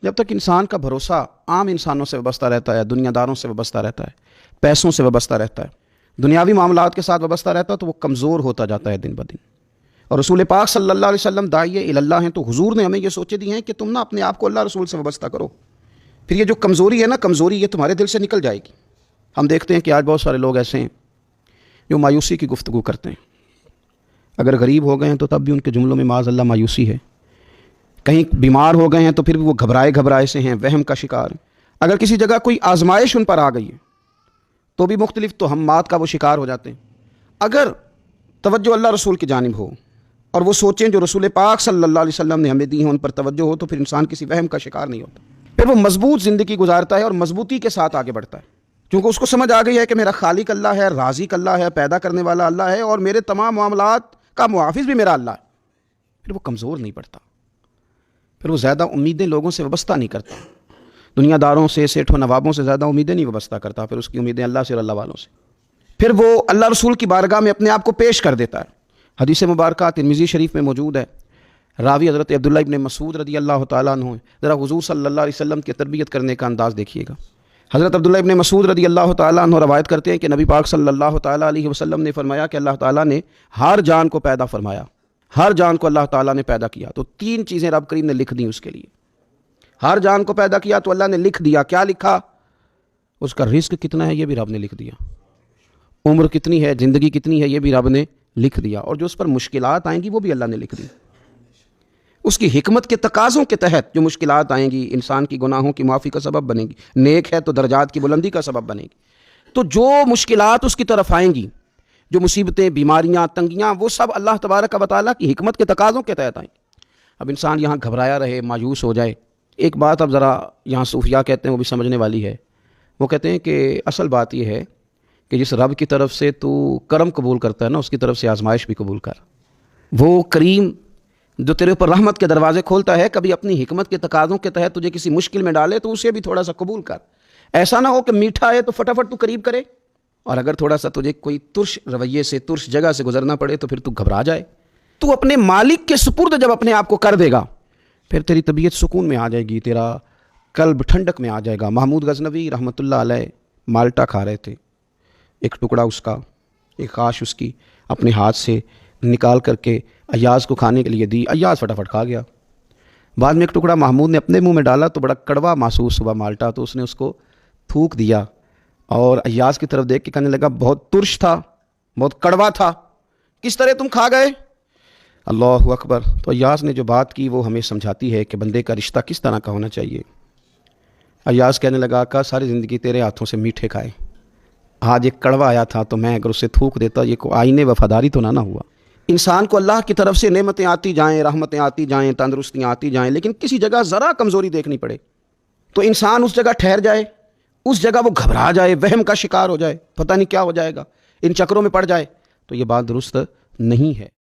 جب تک انسان کا بھروسہ عام انسانوں سے وابستہ رہتا ہے، دنیا داروں سے وابستہ رہتا ہے، پیسوں سے وابستہ رہتا ہے، دنیاوی معاملات کے ساتھ وابستہ رہتا ہے، تو وہ کمزور ہوتا جاتا ہے دن بدن۔ اور رسول پاک صلی اللہ علیہ وسلم داعیہ الی اللہ ہیں، تو حضور نے ہمیں یہ سوچے دی ہیں کہ تم نا اپنے آپ کو اللہ رسول سے وابستہ کرو، پھر یہ جو کمزوری ہے نا، کمزوری یہ تمہارے دل سے نکل جائے گی۔ ہم دیکھتے ہیں کہ آج بہت سارے لوگ ایسے ہیں جو مایوسی کی گفتگو کرتے ہیں، اگر غریب ہو گئے ہیں تو تب بھی ان کے جملوں میں معاذ اللہ مایوسی ہے، کہیں بیمار ہو گئے ہیں تو پھر بھی وہ گھبرائے سے ہیں، وہم کا شکار ہیں، اگر کسی جگہ کوئی آزمائش ان پر آ گئی ہے تو بھی مختلف توہمات کا وہ شکار ہو جاتے ہیں۔ اگر توجہ اللہ رسول کی جانب ہو اور وہ سوچیں جو رسول پاک صلی اللہ علیہ وسلم نے ہمیں دی ہیں ان پر توجہ ہو، تو پھر انسان کسی وہم کا شکار نہیں ہوتا، پھر وہ مضبوط زندگی گزارتا ہے اور مضبوطی کے ساتھ آگے بڑھتا ہے، کیونکہ اس کو سمجھ آ گئی ہے کہ میرا خالق اللہ ہے، رازق اللہ ہے، پیدا کرنے والا اللہ ہے، اور میرے تمام معاملات کا محافظ بھی میرا اللہ ہے۔ پھر وہ کمزور نہیں پڑتا، پھر وہ زیادہ امیدیں لوگوں سے وابستہ نہیں کرتا، دنیا داروں سے، سیٹھ و نوابوں سے زیادہ امیدیں نہیں وابستہ کرتا، پھر اس کی امیدیں اللہ سے اور اللہ والوں سے، پھر وہ اللہ رسول کی بارگاہ میں اپنے آپ کو پیش کر دیتا ہے۔ حدیث مبارکہ ترمذی شریف میں موجود ہے، راوی حضرت عبداللہ ابن مسعود رضی اللہ تعالیٰ عنہ، ذرا حضور صلی اللہ علیہ وسلم کی تربیت کرنے کا انداز دیکھیے گا۔ حضرت عبداللہ ابن مسعود رضی اللہ تعالیٰ عنہ روایت کرتے ہیں کہ نبی پاک صلی اللہ تعالیٰ علیہ وسلم نے فرمایا کہ اللہ تعالیٰ نے ہر جان کو پیدا فرمایا، ہر جان کو اللہ تعالیٰ نے پیدا کیا تو تین چیزیں رب کریم نے لکھ دیں اس کے لیے۔ ہر جان کو پیدا کیا تو اللہ نے لکھ دیا، کیا لکھا؟ اس کا رزق کتنا ہے یہ بھی رب نے لکھ دیا، عمر کتنی ہے، زندگی کتنی ہے یہ بھی رب نے لکھ دیا، اور جو اس پر مشکلات آئیں گی وہ بھی اللہ نے لکھ دی۔ اس کی حکمت کے تقاضوں کے تحت جو مشکلات آئیں گی انسان کی گناہوں کی معافی کا سبب بنے گی، نیک ہے تو درجات کی بلندی کا سبب بنے گی، تو جو مشکلات اس کی طرف آئیں گی، جو مصیبتیں، بیماریاں، تنگیاں، وہ سب اللہ تبارک و تعالیٰ کی حکمت کے تقاضوں کے تحت آئیں گی۔ اب انسان یہاں گھبرایا رہے، مایوس ہو جائے، ایک بات اب ذرا یہاں صوفیاء کہتے ہیں وہ بھی سمجھنے والی ہے، وہ کہتے ہیں کہ اصل بات یہ ہے کہ جس رب کی طرف سے تو کرم قبول کرتا ہے نا، اس کی طرف سے آزمائش بھی قبول کر۔ وہ کریم جو تیرے اوپر رحمت کے دروازے کھولتا ہے، کبھی اپنی حکمت کے تقاضوں کے تحت تجھے کسی مشکل میں ڈالے تو اسے بھی تھوڑا سا قبول کر۔ ایسا نہ ہو کہ میٹھا ہے تو فٹافٹ تو قریب کرے، اور اگر تھوڑا سا تجھے کوئی ترش رویے سے، ترش جگہ سے گزرنا پڑے تو پھر تو گھبرا جائے۔ تو اپنے مالک کے سپرد جب اپنے آپ کو کر دے گا، پھر تیری طبیعت سکون میں آ جائے گی، تیرا قلب ٹھنڈک میں آ جائے گا۔ محمود غزنوی رحمۃ اللہ علیہ مالٹا کھا رہے تھے، ایک ٹکڑا اس کا، ایک خاش اس کی اپنے ہاتھ سے نکال کر کے ایاز کو کھانے کے لیے دی، ایاز فٹافٹ کھا گیا۔ بعد میں ایک ٹکڑا محمود نے اپنے منہ میں ڈالا تو بڑا کڑوا محسوس ہوا مالٹا، تو اس نے اس کو تھوک دیا اور ایاز کی طرف دیکھ کے کہنے لگا بہت ترش تھا، بہت کڑوا تھا، کس طرح تم کھا گئے؟ اللہ اکبر۔ تو ایاز نے جو بات کی وہ ہمیں سمجھاتی ہے کہ بندے کا رشتہ کس طرح کا ہونا چاہیے۔ ایاز کہنے لگا کہ ساری زندگی تیرے ہاتھوں سے میٹھے کھائے، آج ایک کڑوا آیا تھا تو میں اگر اسے تھوک دیتا، یہ کو آئینے وفاداری تو نہ ہوا۔ انسان کو اللہ کی طرف سے نعمتیں آتی جائیں، رحمتیں آتی جائیں، تندرستیاں آتی جائیں، لیکن کسی جگہ ذرا کمزوری دیکھنی پڑے تو انسان اس جگہ ٹھہر جائے، اس جگہ وہ گھبرا جائے، وہم کا شکار ہو جائے، پتہ نہیں کیا ہو جائے گا، ان چکروں میں پڑ جائے، تو یہ بات درست نہیں ہے۔